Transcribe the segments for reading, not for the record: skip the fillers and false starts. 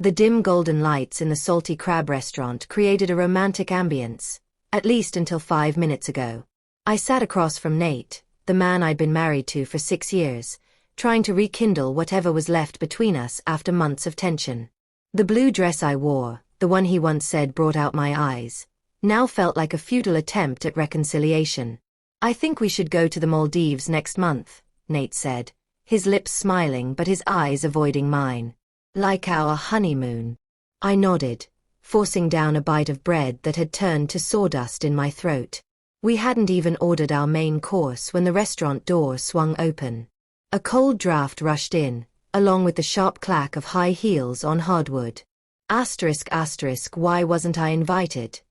The dim golden lights in the Salty Crab restaurant created a romantic ambience, at least until 5 minutes ago. I sat across from Nate, the man I'd been married to for 6 years, trying to rekindle whatever was left between us after months of tension. The blue dress I wore, the one he once said brought out my eyes, now felt like a futile attempt at reconciliation. "I think we should go to the Maldives next month," Nate said, his lips smiling but his eyes avoiding mine. "Like our honeymoon." I nodded, forcing down a bite of bread that had turned to sawdust in my throat. We hadn't even ordered our main course when the restaurant door swung open. A cold draft rushed in, along with the sharp clack of high heels on hardwood. Why wasn't I invited?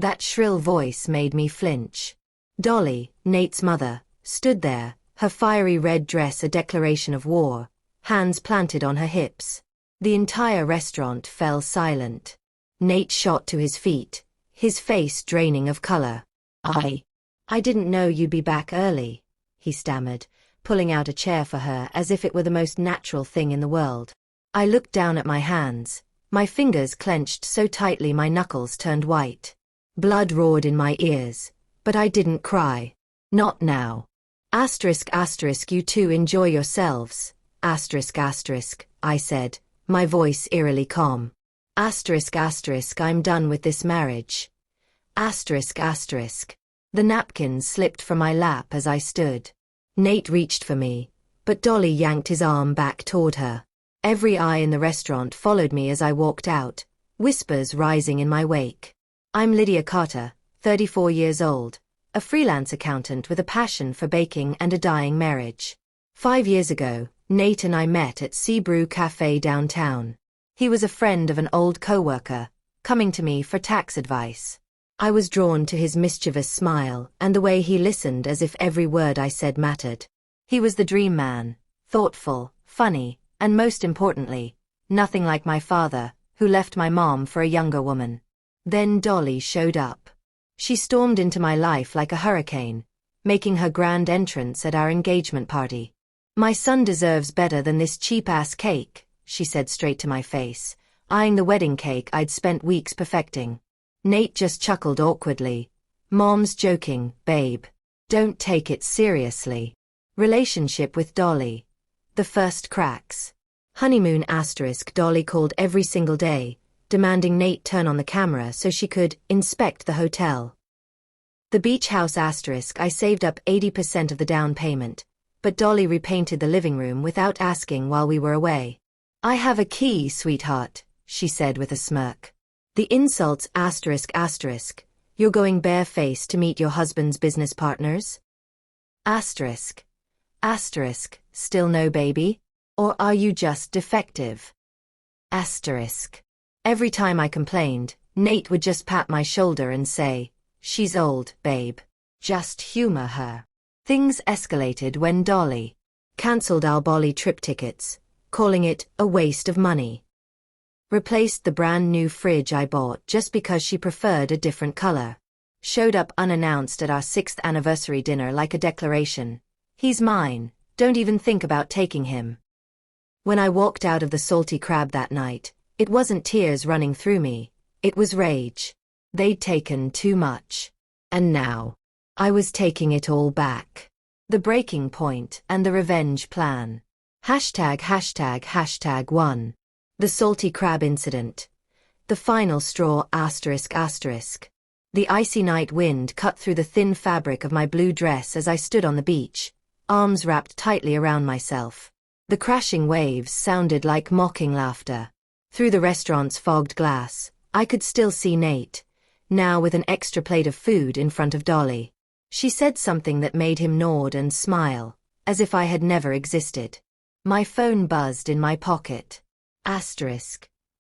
That shrill voice made me flinch. Dolly, Nate's mother, stood there, her fiery red dress a declaration of war, hands planted on her hips. The entire restaurant fell silent. Nate shot to his feet, his face draining of color. I didn't know you'd be back early," he stammered, pulling out a chair for her as if it were the most natural thing in the world. I looked down at my hands, my fingers clenched so tightly my knuckles turned white. Blood roared in my ears, but I didn't cry. "Not now. You two enjoy yourselves. I said, my voice eerily calm. I'm done with this marriage. The napkins slipped from my lap as I stood. Nate reached for me, but Dolly yanked his arm back toward her. Every eye in the restaurant followed me as I walked out, whispers rising in my wake. "I'm Lydia Carter, 34 years old, a freelance accountant with a passion for baking and a dying marriage. 5 years ago, Nate and I met at Sea Brew Cafe downtown. He was a friend of an old coworker, coming to me for tax advice. I was drawn to his mischievous smile and the way he listened as if every word I said mattered. He was the dream man, thoughtful, funny, and most importantly, nothing like my father, who left my mom for a younger woman. Then Dolly showed up. She stormed into my life like a hurricane, making her grand entrance at our engagement party. "My son deserves better than this cheap-ass cake," she said straight to my face, eyeing the wedding cake I'd spent weeks perfecting. Nate just chuckled awkwardly. "Mom's joking, babe. Don't take it seriously." Relationship with Dolly. The first cracks. Honeymoon *. Dolly called every single day, demanding Nate turn on the camera so she could inspect the hotel. The beach house *. I saved up 80% of the down payment, but Dolly repainted the living room without asking while we were away. "I have a key, sweetheart," she said with a smirk. The insults *. You're going barefaced to meet your husband's business partners? *. Still no baby? Or are you just defective? *. Every time I complained, Nate would just pat my shoulder and say, "She's old, babe. Just humor her." Things escalated when Dolly cancelled our Bali trip tickets, calling it a waste of money. Replaced the brand new fridge I bought just because she preferred a different color. Showed up unannounced at our 6th anniversary dinner like a declaration. "He's mine, don't even think about taking him." When I walked out of the Salty Crab that night, it wasn't tears running through me, it was rage. They'd taken too much. And now, I was taking it all back. The breaking point and the revenge plan. #1. The Salty Crab incident. The final straw ***. The icy night wind cut through the thin fabric of my blue dress as I stood on the beach, arms wrapped tightly around myself. The crashing waves sounded like mocking laughter. Through the restaurant's fogged glass, I could still see Nate, now with an extra plate of food in front of Dolly. She said something that made him nod and smile, as if I had never existed. My phone buzzed in my pocket. *.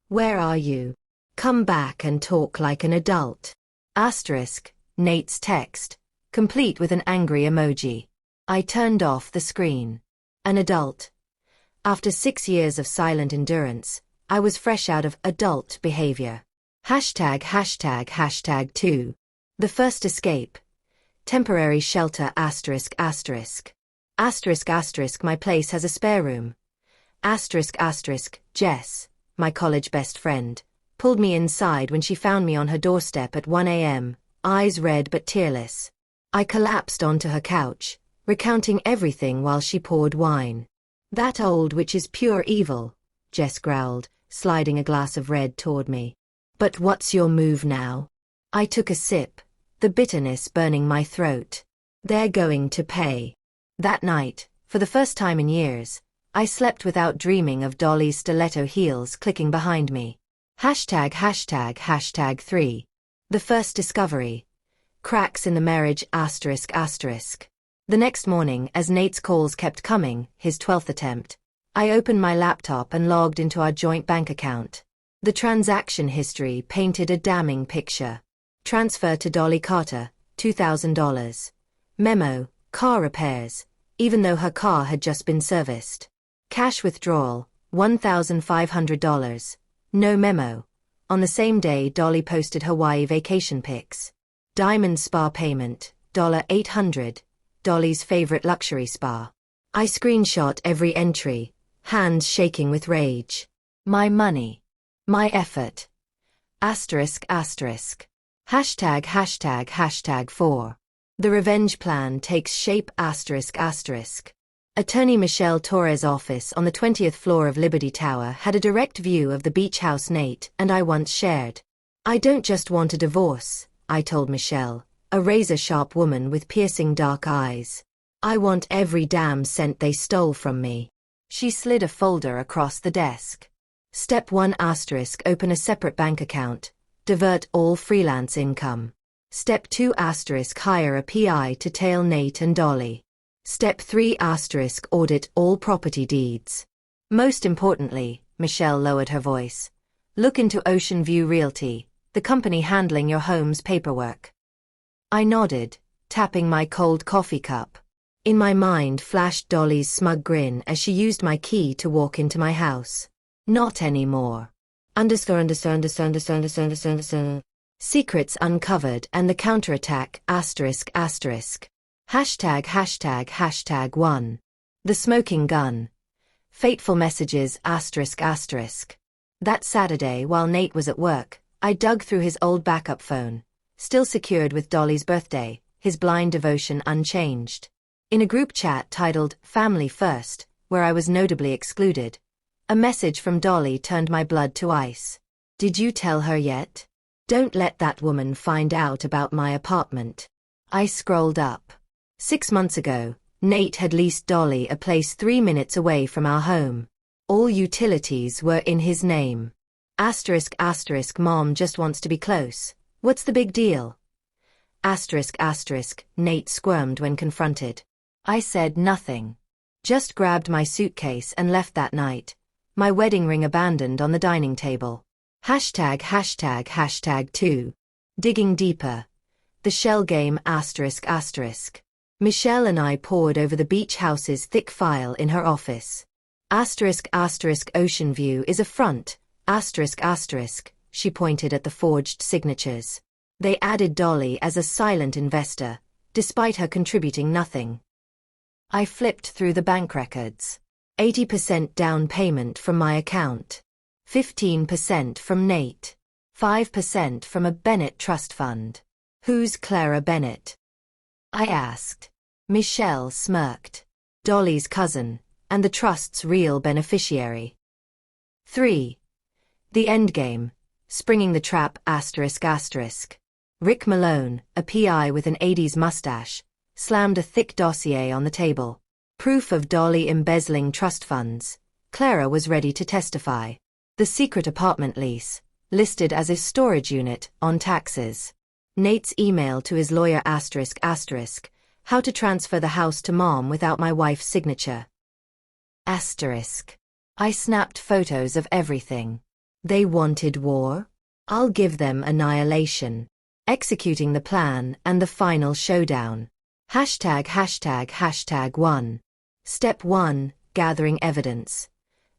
Where are you? Come back and talk like an adult. *. Nate's text, complete with an angry emoji. I turned off the screen. An adult. After 6 years of silent endurance, I was fresh out of adult behavior. #2. The first escape. Temporary shelter ***. My place has a spare room. Jess, my college best friend, pulled me inside when she found me on her doorstep at 1 a.m., eyes red but tearless. I collapsed onto her couch, recounting everything while she poured wine. That old witch is pure evil, Jess growled, sliding a glass of red toward me. But what's your move now? I took a sip, the bitterness burning my throat. They're going to pay. That night, for the first time in years, I slept without dreaming of Dolly's stiletto heels clicking behind me. #3. The first discovery. Cracks in the marriage ***. The next morning, as Nate's calls kept coming, his 12th attempt, I opened my laptop and logged into our joint bank account. The transaction history painted a damning picture. Transfer to Dolly Carter, $2,000. Memo, car repairs, even though her car had just been serviced. Cash withdrawal, $1,500. No memo. On the same day, Dolly posted Hawaii vacation pics. Diamond spa payment, $800. Dolly's favorite luxury spa. I screenshot every entry, hands shaking with rage. My money. My effort. ***. #4. The revenge plan takes shape ***. Attorney Michelle Torres' office on the 20th floor of Liberty Tower had a direct view of the beach house Nate and I once shared. I don't just want a divorce, I told Michelle, a razor-sharp woman with piercing dark eyes. I want every damn cent they stole from me. She slid a folder across the desk. Step 1 ***. Open a separate bank account. Divert all freelance income. Step 2 ***. Hire a PI to tail Nate and Dolly. Step 3 ***. Audit all property deeds. Most importantly, Michelle lowered her voice, look into Ocean View Realty, the company handling your home's paperwork. I nodded, tapping my cold coffee cup. In my mind flashed Dolly's smug grin as she used my key to walk into my house. Not anymore. Secrets uncovered and the counterattack ***. #1. The smoking gun. Fateful messages ***. That Saturday while Nate was at work, I dug through his old backup phone, still secured with Dolly's birthday, his blind devotion unchanged. In a group chat titled Family First, where I was notably excluded, a message from Dolly turned my blood to ice. Did you tell her yet? Don't let that woman find out about my apartment. I scrolled up. 6 months ago, Nate had leased Dolly a place 3 minutes away from our home. All utilities were in his name. ***, Mom just wants to be close. What's the big deal? ***, Nate squirmed when confronted. I said nothing. Just grabbed my suitcase and left that night, my wedding ring abandoned on the dining table. #2. Digging deeper. The shell game ***. Michelle and I pored over the beach house's thick file in her office. Ocean View is a front, ***, she pointed at the forged signatures. They added Dolly as a silent investor, despite her contributing nothing. I flipped through the bank records. 80% down payment from my account. 15% from Nate. 5% from a Bennett trust fund. Who's Clara Bennett? I asked. Michelle smirked. Dolly's cousin, and the trust's real beneficiary. 3. The Endgame. Springing the Trap ***. Rick Malone, a PI with an 80s mustache, slammed a thick dossier on the table. Proof of Dolly embezzling trust funds. Clara was ready to testify. The secret apartment lease, listed as a storage unit, on taxes. Nate's email to his lawyer ***, how to transfer the house to Mom without my wife's signature. ***. I snapped photos of everything. They wanted war? I'll give them annihilation. Executing the plan and the final showdown. #1. Step 1, gathering evidence.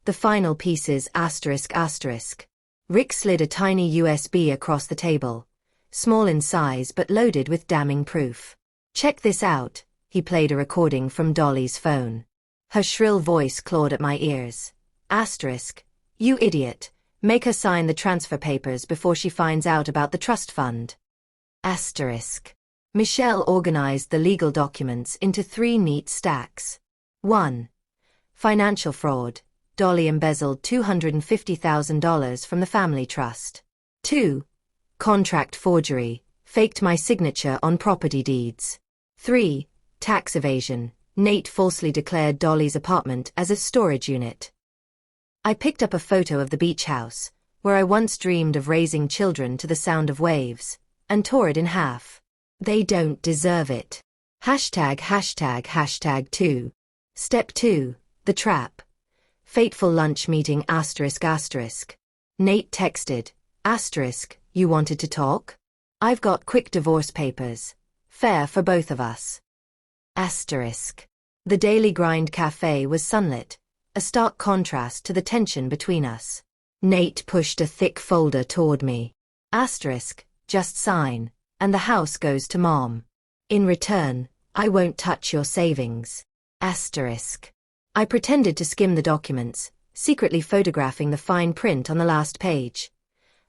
The final pieces ***. Rick slid a tiny USB across the table. Small in size but loaded with damning proof. Check this out, he played a recording from Dolly's phone. Her shrill voice clawed at my ears. Asterisk. You idiot. Make her sign the transfer papers before she finds out about the trust fund. Asterisk. Michelle organized the legal documents into 3 neat stacks. 1. Financial fraud. Dolly embezzled $250,000 from the family trust. 2. Contract forgery. Faked my signature on property deeds. 3. Tax evasion. Nate falsely declared Dolly's apartment as a storage unit. I picked up a photo of the beach house, where I once dreamed of raising children to the sound of waves, and tore it in half. They don't deserve it. #####2. Step 2. The trap. Fateful lunch meeting ****. Nate texted, ***, you wanted to talk? I've got quick divorce papers. Fair for both of us. The Daily Grind Cafe was sunlit, a stark contrast to the tension between us. Nate pushed a thick folder toward me. Just sign, and the house goes to Mom. In return, I won't touch your savings. I pretended to skim the documents, secretly photographing the fine print on the last page.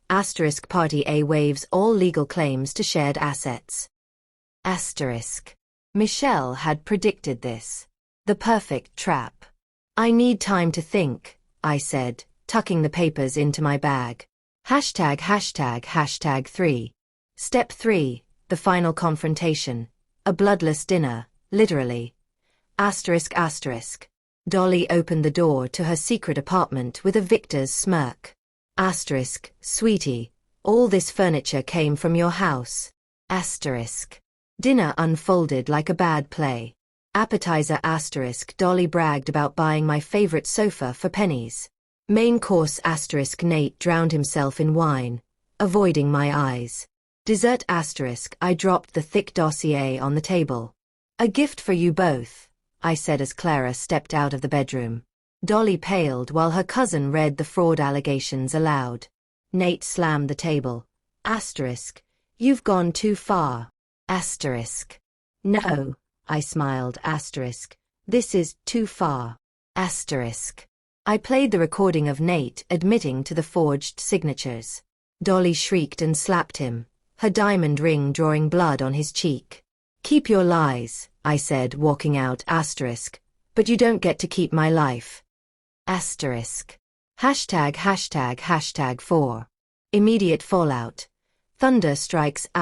Party A waives all legal claims to shared assets. Michelle had predicted this. The perfect trap. I need time to think, I said, tucking the papers into my bag. ####3. Step 3. The final confrontation. A bloodless dinner, literally. Dolly opened the door to her secret apartment with a victor's smirk. Sweetie, all this furniture came from your house. Dinner unfolded like a bad play. Appetizer ***. Dolly bragged about buying my favorite sofa for pennies. Main course ***. Nate drowned himself in wine, avoiding my eyes. Dessert ***. I dropped the thick dossier on the table. A gift for you both, I said as Clara stepped out of the bedroom. Dolly paled while her cousin read the fraud allegations aloud. Nate slammed the table. You've gone too far. No, I smiled. This is too far. I played the recording of Nate admitting to the forged signatures. Dolly shrieked and slapped him, her diamond ring drawing blood on his cheek. Keep your lies, I said, walking out. But you don't get to keep my life. ####4. Immediate fallout. Thunder strikes ***.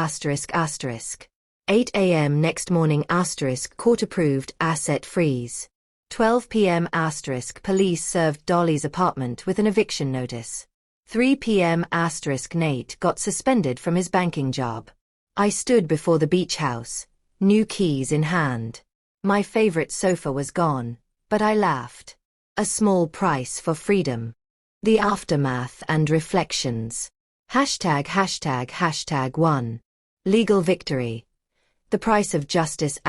8 a.m. next morning *** court approved asset freeze. 12 p.m. *** police served Dolly's apartment with an eviction notice. 3 p.m. ** Nate got suspended from his banking job. I stood before the beach house, new keys in hand. My favorite sofa was gone, but I laughed. A small price for freedom. The aftermath and reflections. ####1. Legal victory. The price of justice ***.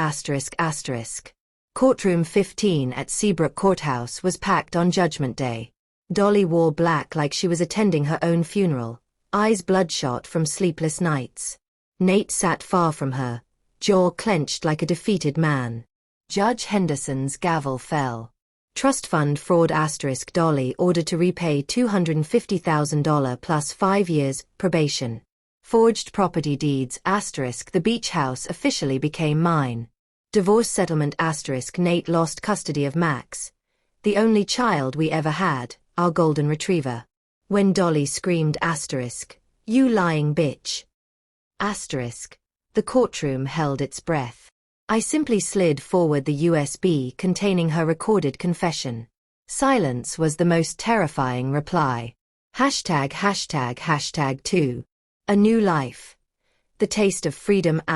Courtroom 15 at Seabrook Courthouse was packed on Judgment Day. Dolly wore black like she was attending her own funeral, eyes bloodshot from sleepless nights. Nate sat far from her, jaw clenched like a defeated man. Judge Henderson's gavel fell. Trust fund fraud ** Dolly ordered to repay $250,000 plus 5 years probation. Forged property deeds ** The beach house officially became mine. Divorce settlement * Nate lost custody of Max, the only child we ever had, our golden retriever. When Dolly screamed ** You lying bitch. The courtroom held its breath. I simply slid forward the USB containing her recorded confession. Silence was the most terrifying reply. ####2. A new life. The taste of freedom ***.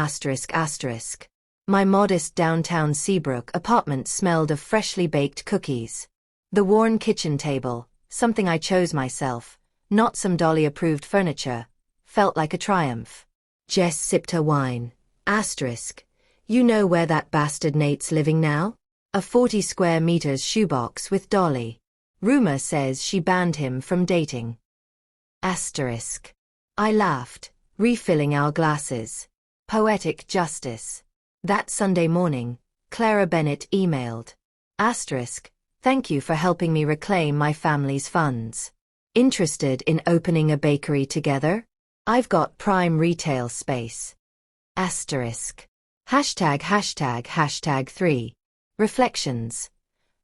My modest downtown Seabrook apartment smelled of freshly baked cookies. The worn kitchen table, something I chose myself, not some Dolly-approved furniture, felt like a triumph. Jess sipped her wine. You know where that bastard Nate's living now? A 40 square meters shoebox with Dolly. Rumor says she banned him from dating. I laughed, refilling our glasses. Poetic justice. That Sunday morning, Clara Bennett emailed. Thank you for helping me reclaim my family's funds. Interested in opening a bakery together? I've got prime retail space. Asterisk. #####3. Reflections.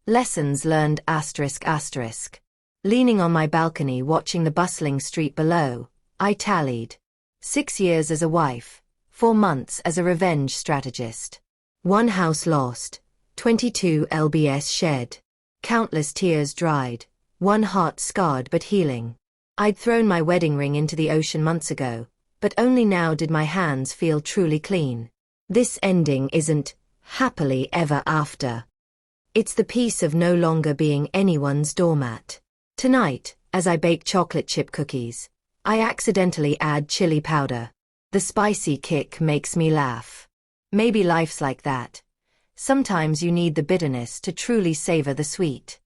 Lessons learned ****. Leaning on my balcony watching the bustling street below, I tallied. 6 years as a wife, 4 months as a revenge strategist. 1 house lost, 22 lbs shed. Countless tears dried, 1 heart scarred but healing. I'd thrown my wedding ring into the ocean months ago, but only now did my hands feel truly clean. This ending isn't happily ever after. It's the peace of no longer being anyone's doormat. Tonight, as I bake chocolate chip cookies, I accidentally add chili powder. The spicy kick makes me laugh. Maybe life's like that. Sometimes you need the bitterness to truly savor the sweet.